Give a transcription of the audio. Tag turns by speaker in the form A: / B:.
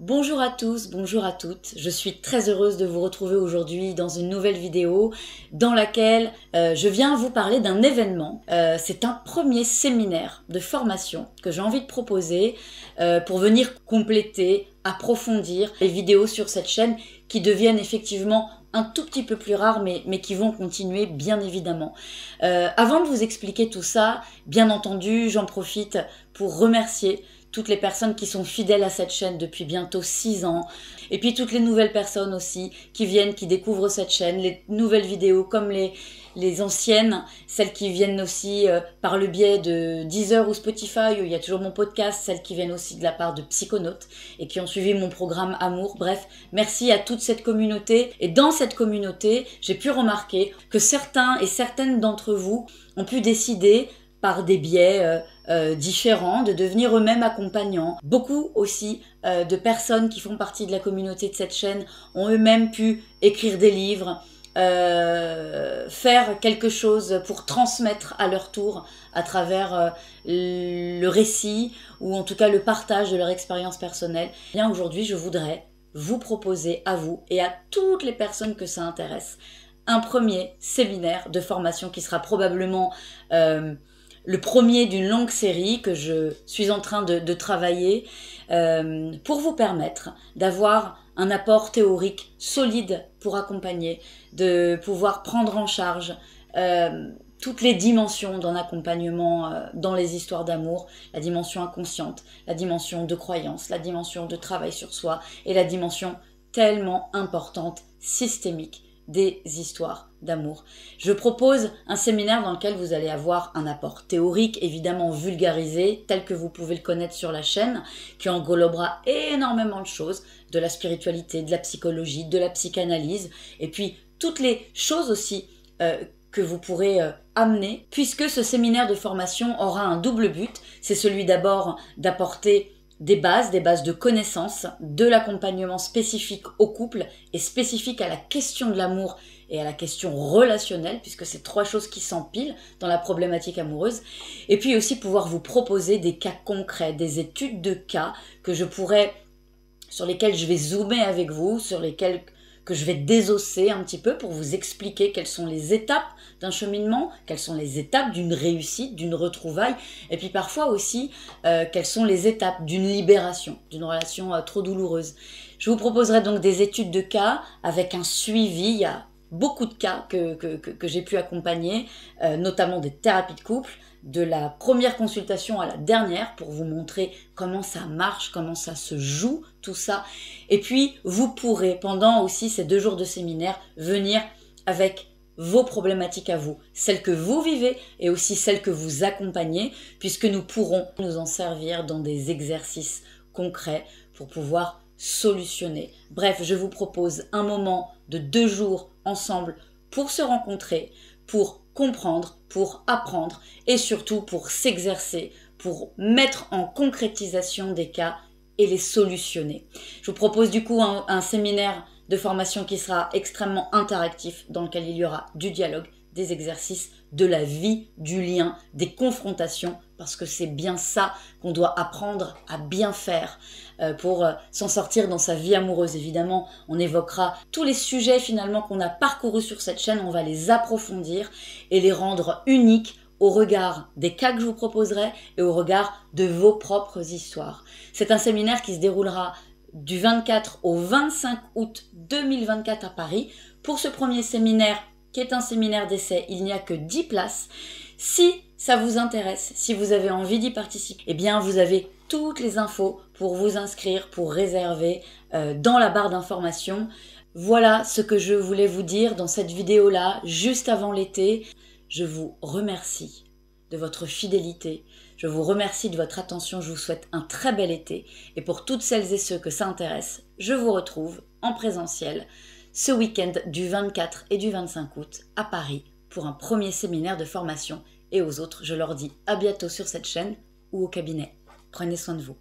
A: Bonjour à tous, bonjour à toutes. Je suis très heureuse de vous retrouver aujourd'hui dans une nouvelle vidéo dans laquelle je viens vous parler d'un événement. C'est un premier séminaire de formation que j'ai envie de proposer pour venir compléter, approfondir les vidéos sur cette chaîne qui deviennent effectivement un tout petit peu plus rares mais qui vont continuer bien évidemment. Avant de vous expliquer tout ça, bien entendu, j'en profite pour remercier toutes les personnes qui sont fidèles à cette chaîne depuis bientôt 6 ans, et puis toutes les nouvelles personnes aussi qui viennent, qui découvrent cette chaîne, les nouvelles vidéos comme les anciennes, celles qui viennent aussi par le biais de Deezer ou Spotify, où il y a toujours mon podcast, celles qui viennent aussi de la part de Psychonautes et qui ont suivi mon programme Amour. Bref, merci à toute cette communauté. Et dans cette communauté, j'ai pu remarquer que certains et certaines d'entre vous ont pu décider par des biais différents, de devenir eux-mêmes accompagnants. Beaucoup aussi de personnes qui font partie de la communauté de cette chaîne ont eux-mêmes pu écrire des livres, faire quelque chose pour transmettre à leur tour à travers le récit ou en tout cas le partage de leur expérience personnelle. Bien aujourd'hui, je voudrais vous proposer à vous et à toutes les personnes que ça intéresse un premier séminaire de formation qui sera probablement le premier d'une longue série que je suis en train de travailler pour vous permettre d'avoir un apport théorique solide pour accompagner, de pouvoir prendre en charge toutes les dimensions d'un accompagnement dans les histoires d'amour, la dimension inconsciente, la dimension de croyance, la dimension de travail sur soi et la dimension tellement importante, systémique, des histoires d'amour. Je propose un séminaire dans lequel vous allez avoir un apport théorique, évidemment vulgarisé, tel que vous pouvez le connaître sur la chaîne, qui englobera énormément de choses, de la spiritualité, de la psychologie, de la psychanalyse, et puis toutes les choses aussi que vous pourrez amener, puisque ce séminaire de formation aura un double but. C'est celui d'abord d'apporter des bases de connaissances, de l'accompagnement spécifique au couple et spécifique à la question de l'amour et à la question relationnelle, puisque c'est 3 choses qui s'empilent dans la problématique amoureuse. Et puis aussi pouvoir vous proposer des cas concrets, des études de cas sur lesquels je vais zoomer avec vous, sur lesquels que je vais désosser un petit peu pour vous expliquer quelles sont les étapes d'un cheminement, quelles sont les étapes d'une réussite, d'une retrouvaille, et puis parfois aussi quelles sont les étapes d'une libération, d'une relation trop douloureuse. Je vous proposerai donc des études de cas avec un suivi. Il y a beaucoup de cas que j'ai pu accompagner, notamment des thérapies de couple, de la première consultation à la dernière pour vous montrer comment ça marche, comment ça se joue, tout ça. Et puis, vous pourrez, pendant aussi ces 2 jours de séminaire, venir avec vos problématiques à vous, celles que vous vivez et aussi celles que vous accompagnez, puisque nous pourrons nous en servir dans des exercices concrets pour pouvoir solutionner. Bref, je vous propose un moment de 2 jours ensemble pour se rencontrer, pour comprendre, pour apprendre et surtout pour s'exercer, pour mettre en concrétisation des cas et les solutionner. Je vous propose du coup un séminaire de formation qui sera extrêmement interactif, dans lequel il y aura du dialogue, des exercices, de la vie, du lien, des confrontations, parce que c'est bien ça qu'on doit apprendre à bien faire pour s'en sortir dans sa vie amoureuse. Évidemment, on évoquera tous les sujets finalement qu'on a parcourus sur cette chaîne, on va les approfondir et les rendre uniques au regard des cas que je vous proposerai et au regard de vos propres histoires. C'est un séminaire qui se déroulera du 24 au 25 août 2024 à Paris. Pour ce premier séminaire, qui est un séminaire d'essai, il n'y a que 10 places. Si ça vous intéresse, si vous avez envie d'y participer, eh bien vous avez toutes les infos pour vous inscrire, pour réserver dans la barre d'information. Voilà ce que je voulais vous dire dans cette vidéo-là, juste avant l'été. Je vous remercie de votre fidélité, je vous remercie de votre attention, je vous souhaite un très bel été. Et pour toutes celles et ceux que ça intéresse, je vous retrouve en présentiel ce week-end du 24 et du 25 août à Paris pour un premier séminaire de formation. Et aux autres, je leur dis à bientôt sur cette chaîne ou au cabinet. Prenez soin de vous.